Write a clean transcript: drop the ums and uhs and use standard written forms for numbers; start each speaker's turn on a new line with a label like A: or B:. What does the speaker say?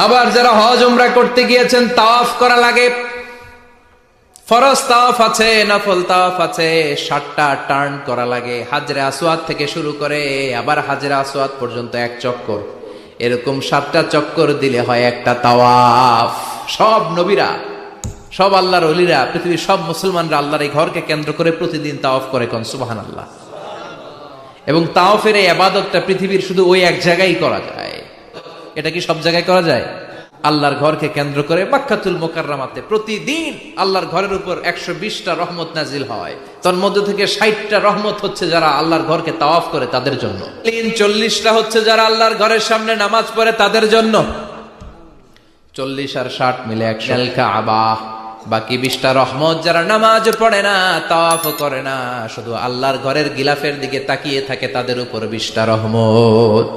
A: আবার যারা হজ উমরা করতে গিয়েছেন তাওয়াফ করা লাগে, ফরজ তাওয়াফ আছে, নফল তাওয়াফ আছে, 7টা টার্ন করা লাগে। হাজরে আসওয়াদ থেকে শুরু করে আবার হাজরে আসওয়াদ পর্যন্ত এক চক্কর, এরকম 7টা চক্কর দিলে হয় একটা তাওয়াফ। সব নবীরা, সব আল্লাহর ওলিরা, পৃথিবীর সব মুসলমানরা আল্লাহর এই ঘরকে কেন্দ্র করে প্রতিদিন তাওয়াফ করে, কোন সুবহানাল্লাহ। এবং তাওয়াফের এই ইবাদতটা পৃথিবীর শুধু ওই এক জায়গায় করা যায়। এটা কি সব জায়গায় করা যায়? আল্লাহর ঘরকে কেন্দ্র করে মক্কাতুল মুকাররমাতে প্রতিদিন আল্লাহর ঘরের উপর 120টা রহমত নাজিল হয়। তার মধ্যে থেকে 60টা রহমত হচ্ছে যারা আল্লাহর ঘরকে তাওয়াফ করে তাদের জন্য, 40টা হচ্ছে যারা আল্লাহর ঘরের সামনে নামাজ পড়ে তাদের জন্য। 40 আর 60 মিলে 100 কাবা। বাকি 20টা রহমত যারা নামাজ পড়ে না, তাওয়াফ করে না, শুধু আল্লাহর ঘরের গিলাফের দিকে তাকিয়ে থাকে, তাদের উপর 20টা রহমত।